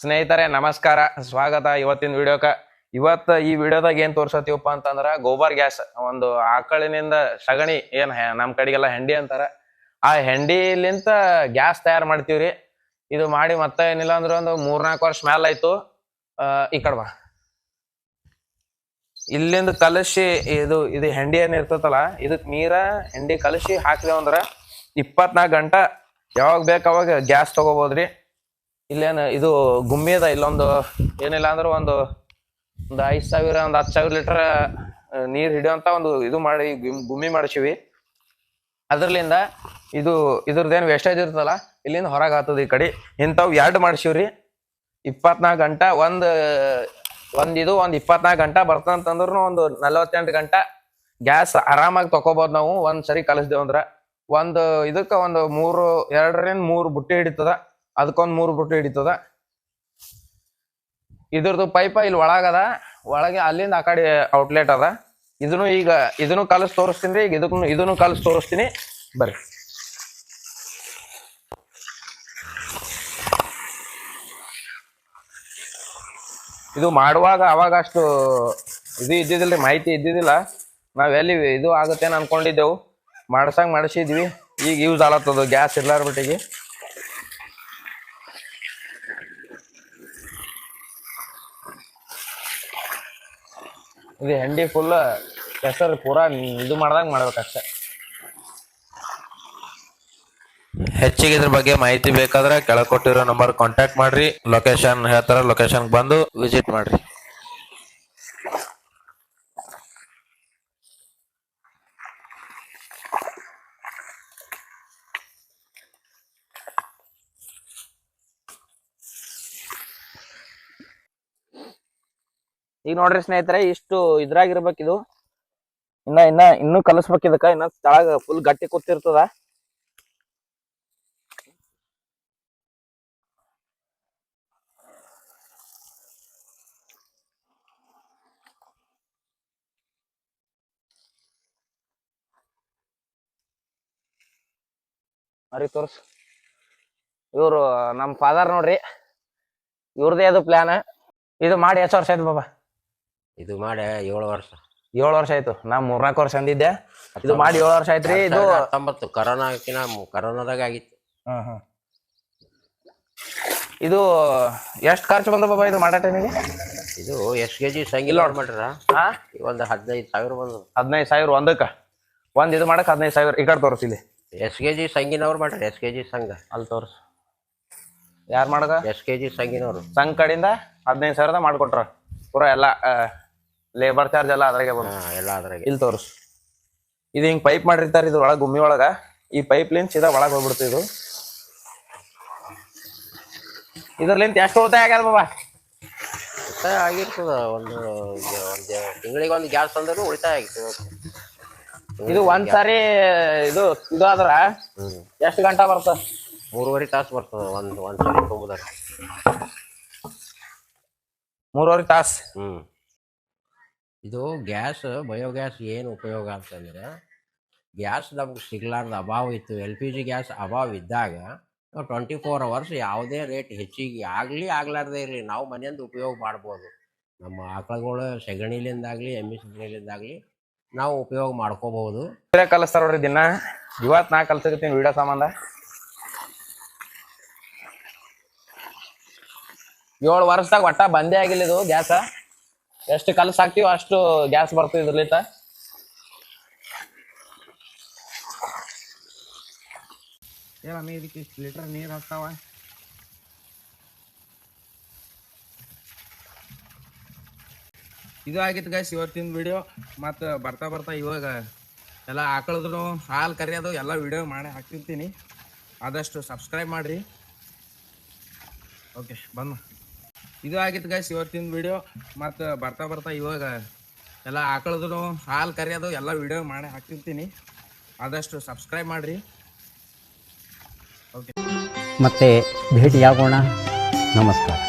ಸ್ನೇಹಿತರೆ ನಮಸ್ಕಾರ, ಸ್ವಾಗತ ಇವತ್ತಿನ ವಿಡಿಯೋಕ. ಈ ವಿಡಿಯೋದಾಗ ಏನ್ ತೋರ್ಸತ್ತೀವಪ್ಪ ಅಂತಂದ್ರ ಗೋಬರ್ ಗ್ಯಾಸ್. ಒಂದು ಆಕಳಿನಿಂದ ಸಗಣಿ ಏನ್ ನಮ್ ಕಡೆಗೆಲ್ಲ ಹೆಂಡಿ ಅಂತಾರ, ಆ ಹೆಂಡಿಲಿಂತ ಗ್ಯಾಸ್ ತಯಾರು ಮಾಡ್ತೀವ್ರಿ. ಇದು ಮಾಡಿ ಮತ್ತೆ ಏನಿಲ್ಲ ಅಂದ್ರೆ ಒಂದು 3-4 ವರ್ಷ ಮ್ಯಾಲ ಆಯ್ತು. ಈ ಕಡೆ ಬಾ, ಇಲ್ಲಿಂದ ಕಲಸಿ ಇದು ಹೆಂಡಿ ಏನ್ ಇರ್ತತಲ್ಲ, ಇದಕ್ ನೀರ ಹೆಂಡಿ ಕಲಸಿ ಹಾಕಿದೇವ್ ಅಂದ್ರ 24 ಗಂಟೆ ಯಾವಾಗ ಬೇಕು ಅವಾಗ ಗ್ಯಾಸ್ ತಗೋಬೋದ್ರಿ. ಇಲ್ಲೇನು ಇದು ಗುಮ್ಮಿ ಅದ, ಇಲ್ಲೊಂದು ಏನಿಲ್ಲ ಅಂದ್ರೆ ಒಂದು 5,000 ಒಂದು 10,000 ಲೀಟರ್ ನೀರ್ ಹಿಡಿಯುವಂತ ಒಂದು ಇದು ಮಾಡಿ ಗುಮ್ಮಿ ಮಾಡಿಸಿವಿ. ಅದ್ರಲಿಂದ ಇದ್ರದ್ದೇನು ವೇಸ್ಟೇಜ್ ಇರ್ತಲ್ಲ, ಇಲ್ಲಿಂದ ಹೊರಗೆ ಆಗ್ತದ. ಈ ಕಡೆ ಇಂಥವು 2 ಮಾಡಿಸಿವ್ರಿ. 24 ಗಂಟೆ ಒಂದು 24 ಗಂಟೆ ಬರ್ತಂತಂದ್ರೂ ಒಂದು 48 ಗಂಟೆ ಗ್ಯಾಸ್ ಆರಾಮಾಗಿ ತಕೋಬಹುದು ನಾವು. ಒಂದ್ಸರಿ ಕಲಿಸ್ದೇವ್ ಅಂದ್ರ ಇದಕ್ಕ ಒಂದು 2ರಿಂದ 3 ಬುಟ್ಟಿ ಹಿಡಿತದ. ಅದಕ್ಕೊಂದ್ 3 ಬುಟ್ಟಿ ಹಿಡಿತದ. ಇದ್ರದ್ದು ಪೈಪ ಇಲ್ಲಿ ಒಳಗದ, ಒಳಗೆ ಅಲ್ಲಿಂದ ಆ ಕಡೆ ಔಟ್ಲೆಟ್ ಅದ. ಇದನ್ನು ಕಲಸಿ ತೋರಿಸ್ತೀನಿ. ಈಗ ಇದನ್ನು ಕಲಸಿ ತೋರಿಸ್ತೀನಿ, ಬರ್ರಿ. ಇದು ಮಾಡುವಾಗ ಅವಾಗ ಅಷ್ಟು ಇದ್ದಿದ್ದಿಲ್ರಿ, ಮಾಹಿತಿ ಇದ್ದಿದ್ದಿಲ್ಲ. ನಾವ್ ಎಲ್ಲಿ ಇದು ಆಗುತ್ತೇನ ಅನ್ಕೊಂಡಿದ್ದೆವು, ಮಾಡಿಸಿದ್ವಿ. ಈಗ ಯೂಸ್ ಆಗತ್ತದು ಗ್ಯಾಸ್ ಇರ್ಲಾರ್ಬಿಟ್ಟಿಗೆ. ಇದು ಹೆಂಡಿ ಫುಲ್ ಹೆಸರು ಪೂರಾ ಇದು ಮಾಡ್ದಂಗ ಮಾಡ್ಬೇಕಷ್ಟೆ. ಹೆಚ್ಚಿಗೆ ಇದ್ರ ಬಗ್ಗೆ ಮಾಹಿತಿ ಬೇಕಾದ್ರೆ ಕೆಳಗೆ ಕೊಟ್ಟಿರೋ ನಂಬರ್ ಕಾಂಟ್ಯಾಕ್ಟ್ ಮಾಡ್ರಿ. ಲೊಕೇಶನ್ ಹೇಳ್ತಾರ, ಲೊಕೇಶನ್ ಬಂದು ವಿಸಿಟ್ ಮಾಡ್ರಿ. ಈಗ ನೋಡ್ರಿ ಸ್ನೇಹಿತರೆ, ಇಷ್ಟು ಇದ್ರಾಗಿರ್ಬೇಕಿದು. ಇನ್ನೂ ಕಲಸ್ಬೇಕ್. ಇದಕ್ಕ ಇನ್ನ ತಳಗ ಫುಲ್ ಗಟ್ಟಿ ಕೂತಿರ್ತದ. ಅರಿ ತೋರ್ಸ್. ಇವ್ರು ನಮ್ ಫಾದರ್ ನೋಡ್ರಿ, ಇವ್ರದೇ ಅದು ಪ್ಲಾನ್. ಇದು ಮಾಡಿ ಎಷ್ಟು ವರ್ಷ ಆಯ್ತು ಬಾಬಾ? ಇದು ಮಾಡಿ 7 ವರ್ಷ. 7 ವರ್ಷ ಆಯ್ತು. ನಾ 3-4 ವರ್ಷ ಅಂದಿದ್ದೆ. ಇದು ಮಾಡಿ 7 ವರ್ಷ ಆಯ್ತ್ರಿ. ಇದು 19 ಕರೋನಾದಾಗ ಆಗಿತ್ತು. ಇದು ಎಷ್ಟ್ ಖರ್ಚು ಬಂದ ಬಾಬಾ ಇದು ಮಾಡೋ ಟೈಮಿಗೆ? ಇದು ಎಷ್ಟು ಕೆಜಿ ಸಂಗಿಲ್ಲ ಮಾಡ್ರ? ಒಂದು 15,000 ಬಂದು. 15,000 ಒಂದ್ ಇದು ಮಾಡಕ್ 15,000. ಈ ಕಡೆ ತೋರಿಸಿಲಿ ಎಷ್ಟು ಕೆಜಿ ಸಂಗಿನವ್ರು ಮಾಡ್ರಿ. ಎಷ್ಟು ಕೆಜಿ ಸಂಘ ಅಲ್ಲಿ ತೋರ್ಸ್. ಯಾರು ಮಾಡಗ? ಎಷ್ಟು ಕೆಜಿ ಸಂಗಿನವ್ರು ಸಂಘ ಕಡೆಯಿಂದ 15,000 ಮಾಡ್ಕೊಟ್ರ. ಪೂರಾ ಎಲ್ಲ ಲೇಬರ್ ಚಾರ್ಜ್ ಎಲ್ಲ ಅದ್ರಾಗೆ ಬಂದ. ಎಲ್ಲ ಅದ್ರಾಗೆ. ಇಲ್ಲಿ ತೋರ್ಸ್. ಇದು ಹಿಂಗ್ ಪೈಪ್ ಮಾಡಿರ್ತಾರ ಇದ್ರ ಒಳಗ, ಗುಮ್ಮಿ ಒಳಗ. ಈ ಪೈಪ್ ಲಿಂದ ಸೀದಾ ಒಳಗ್ ಹೋಗ್ಬಿಡ್ತು. ಇದ್ರಲಿಂತ ಎಷ್ಟು ಉಳಿತಾಯ ಆಗ್ಯದ ಬಾಬಾ? ಉಳಿತಾಯ ಆಗಿರ್ತದ. ಒಂದು ತಿಂಗಳಿಗೆ ಒಂದು ಗ್ಯಾಸ್ ಅಂದ್ರೂ ಉಳಿತಾಯ ಆಗಿರ್ತದ. ಇದು ಒಂದ್ಸಾರಿ ಇದು ಆದ್ರ ಎಷ್ಟು ಗಂಟೆ ಬರ್ತದ? 3.5 ತಾಸು ಬರ್ತದ ಒಂದ್ಸರಿ ತುಂಬುದಾರ. 3.5 ತಾಸು. ಇದು ಗ್ಯಾಸ್, ಬಯೋಗ್ಯಾಸ್ ಏನು ಉಪಯೋಗ ಅಂತಂದ್ರೆ, ಗ್ಯಾಸ್ ನಮ್ಗೆ ಸಿಗ್ಲಾರ್ದ ಅಭಾವ ಇತ್ತು. LPG ಗ್ಯಾಸ್ ಅಭಾವ ಇದ್ದಾಗ ನಾವು 24 hours ಯಾವುದೇ ರೇಟ್ ಹೆಚ್ಚಿಗೆ ಆಗ್ಲಾರ್ದೇ ಇರಲಿ, ನಾವು ಮನೆಯಿಂದ ಉಪಯೋಗ ಮಾಡ್ಬೋದು. ನಮ್ಮ ಆಕಳುಗಳು ಸೆಗಣಿಲಿಂದಾಗ್ಲಿ, ಎಮ್ಮೆ ಸೆಗಣಿಲಿಂದಾಗ್ಲಿ ನಾವು ಉಪಯೋಗ ಮಾಡ್ಕೋಬಹುದು. ಕಲಿಸ್ತಾರ ನೋಡ್ರಿ ದಿನ. ಇವತ್ತು ನಾ ಕಲ್ಸಿರ್ತೀನಿ ವಿಡಿಯೋ ಸಂಬಂಧ. 7 ವರ್ಷದಾಗ ಒಟ್ಟ ಬಂದೇ ಆಗಿಲ್ಲ ಇದು ಗ್ಯಾಸ. ಎಷ್ಟು ಕಲಸ್ ಹಾಕ್ತಿವೋ ಅಷ್ಟು ಗ್ಯಾಸ್ ಬರ್ತದೆ ಇದ್ರಲಿಂತ. ಇದಕ್ಕೆ ಇಷ್ಟು ಲೀಟರ್ ನೀರು ಹಾಕ್ತಾವ. ಇದು ಆಗಿತ್ತು ಗೈಸ್ ಇವತ್ತಿನ ವಿಡಿಯೋ. ಮತ್ತು ಬರ್ತಾ ಇವಾಗ ಎಲ್ಲ ಆಕಳದ್ರು ಹಾಲು ಕರಿಯೋದು ಎಲ್ಲ ವಿಡಿಯೋ ಮಾಡಿ ಹಾಕ್ತಿರ್ತೀನಿ. ಆದಷ್ಟು ಸಬ್ಸ್ಕ್ರೈಬ್ ಮಾಡಿರಿ. ಓಕೆ ಬಂದು. ಇದು ಆಗಿತ್ತು ಗೈಸ್ ಇವತ್ತಿನ ವಿಡಿಯೋ. ಮತ್ತು ಬರ್ತಾ ಇವಾಗ ಎಲ್ಲ ಆಕಳದ್ರು ಹಾಲು ಕರಿಯೋದು ಎಲ್ಲ ವಿಡಿಯೋ ಮಾಡಿ ಹಾಕ್ತಿರ್ತೀನಿ. ಆದಷ್ಟು ಸಬ್ಸ್ಕ್ರೈಬ್ ಮಾಡಿರಿ. ಓಕೆ, ಮತ್ತೆ ಭೇಟಿಯಾಗೋಣ. ನಮಸ್ಕಾರ.